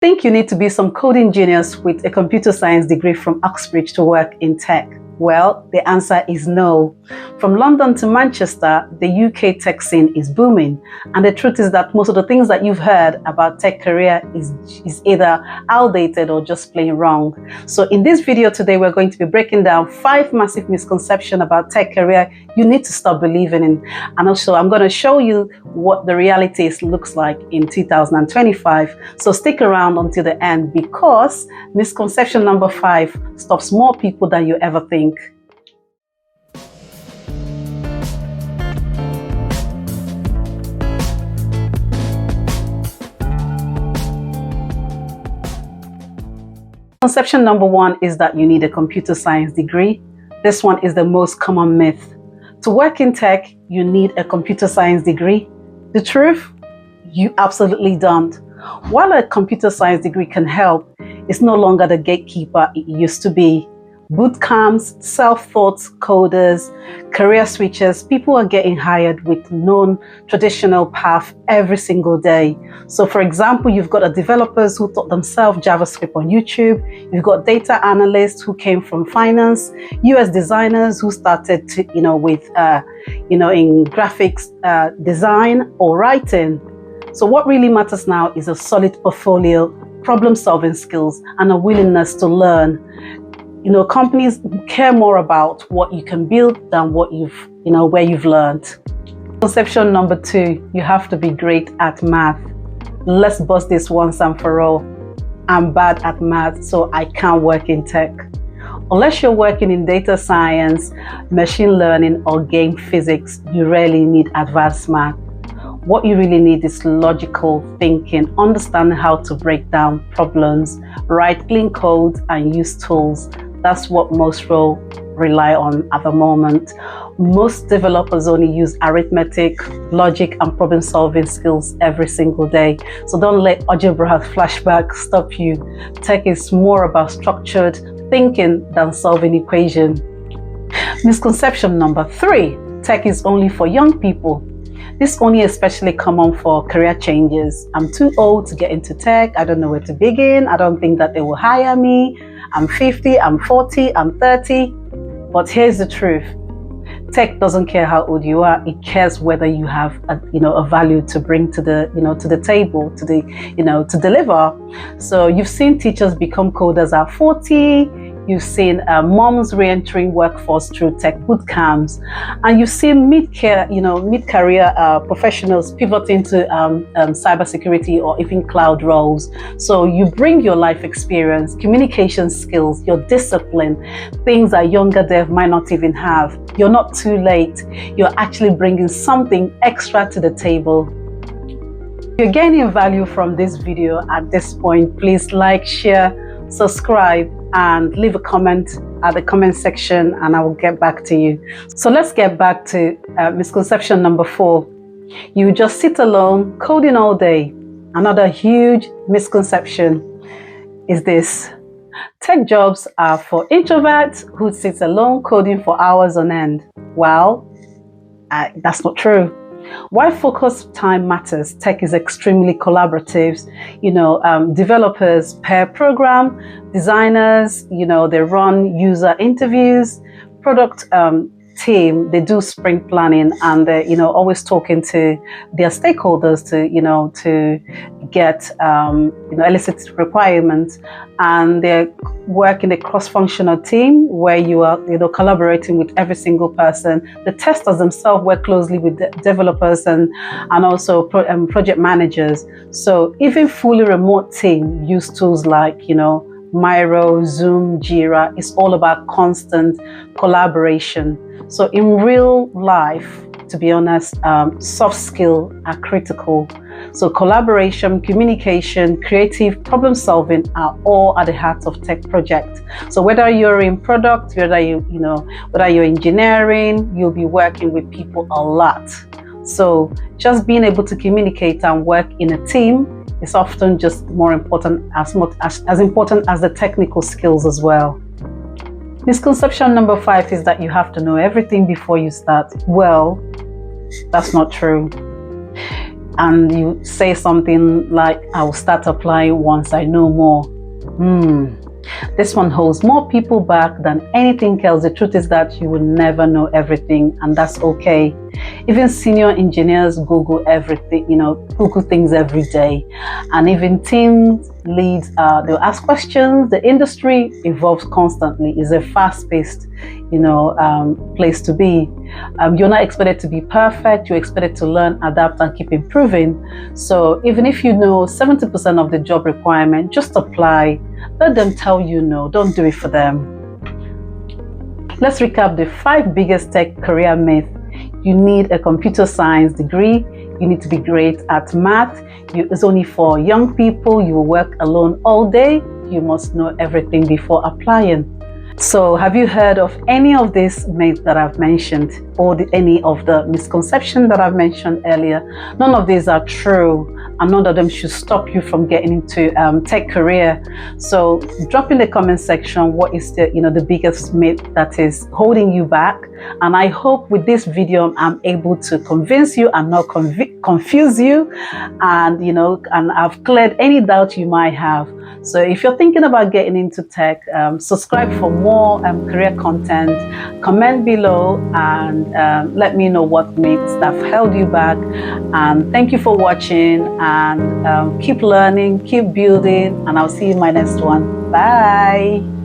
Think you need to be some coding genius with a computer science degree from Oxbridge to work in tech? Well, the answer is no. From London to Manchester, the UK tech scene is booming. And the truth is that most of the things that you've heard about tech career is either outdated or just plain wrong. So in this video today, we're going to be breaking down 5 massive misconceptions about tech career you need to stop believing in. And also, I'm going to show you what the reality looks like in 2025. So stick around until the end, because misconception number 5 stops more people than you ever think. Misconception number 1 is that you need a computer science degree. This one is the most common myth. To work in tech, you need a computer science degree. The truth? You absolutely don't. While a computer science degree can help, it's no longer the gatekeeper it used to be. Boot camps, self-taught coders, career switchers, people are getting hired with non-traditional path every single day. So for example, you've got developers who taught themselves JavaScript on YouTube. You've got data analysts who came from finance, US designers who started to, in graphics design or writing. So what really matters now is a solid portfolio, problem-solving skills, and a willingness to learn. Companies care more about what you can build than what where you've learned. Conception number 2, you have to be great at math. Let's bust this once and for all. I'm bad at math, so I can't work in tech. Unless you're working in data science, machine learning, or game physics, you rarely need advanced math. What you really need is logical thinking, understanding how to break down problems, write clean code, and use tools. That's what most roles rely on at the moment. Most developers only use arithmetic, logic, and problem-solving skills every single day. So don't let algebra flashback stop you. Tech is more about structured thinking than solving equations. Misconception number 3, tech is only for young people. This is only especially common for career changes. I'm too old to get into tech. I don't know where to begin. I don't think that they will hire me. I'm 50, I'm 40, I'm 30. But here's the truth. Tech doesn't care how old you are. It cares whether you have a value to bring to the table, to deliver. So you've seen teachers become coders at 40. You've seen moms re-entering workforce through tech boot camps, and you've seen mid-career professionals pivoting to cybersecurity or even cloud roles. So you bring your life experience, communication skills, your discipline, things that younger dev might not even have. You're not too late. You're actually bringing something extra to the table. If you're gaining value from this video at this point, please like, share, subscribe, and leave a comment at the comment section, and I will get back to you. So let's get back to misconception number 4. You just sit alone coding all day. Another huge misconception is this: tech jobs are for introverts who sit alone coding for hours on end. Well, that's not true. Why focus time matters. Tech is extremely collaborative. Developers pair program, designers, they run user interviews, product team, they do sprint planning, and they're always talking to their stakeholders to get elicit requirements, and they work in a cross-functional team where you are collaborating with every single person. The testers themselves work closely with the developers and also project managers. So even fully remote team use tools like Miro, Zoom, Jira. It's all about constant collaboration. So in real life, to be honest, soft skills are critical. So collaboration, communication, creative problem solving are all at the heart of tech project. So whether you're in product, whether you're engineering, you'll be working with people a lot. So just being able to communicate and work in a team is often just more important, as important as the technical skills as well. Misconception number 5 is that you have to know everything before you start. Well, that's not true. and you say something like, I will start applying once I know more. This one holds more people back than anything else. The truth is that you will never know everything, and that's okay. Even senior engineers Google everything, Google things every day. And even team leads, they'll ask questions. The industry evolves constantly. It's a fast-paced, place to be. You're not expected to be perfect. You're expected to learn, adapt, and keep improving. So even if you know 70% of the job requirement, just apply. Let them tell you no. Don't do it for them. Let's recap the 5 biggest tech career myths. You need a computer science degree. You need to be great at math. It's only for young people. You will work alone all day. You must know everything before applying. So have you heard of any of these myths that I've mentioned, or any of the misconceptions that I've mentioned earlier? None of these are true, and none of them should stop you from getting into tech career. So drop in the comment section what is the biggest myth that is holding you back. And I hope with this video I'm able to convince you and not confuse you, and and I've cleared any doubt you might have. So if you're thinking about getting into tech, subscribe for more career content, comment below, and let me know what myths that have held you back. And thank you for watching, and keep learning, keep building, and I'll see you in my next one. Bye.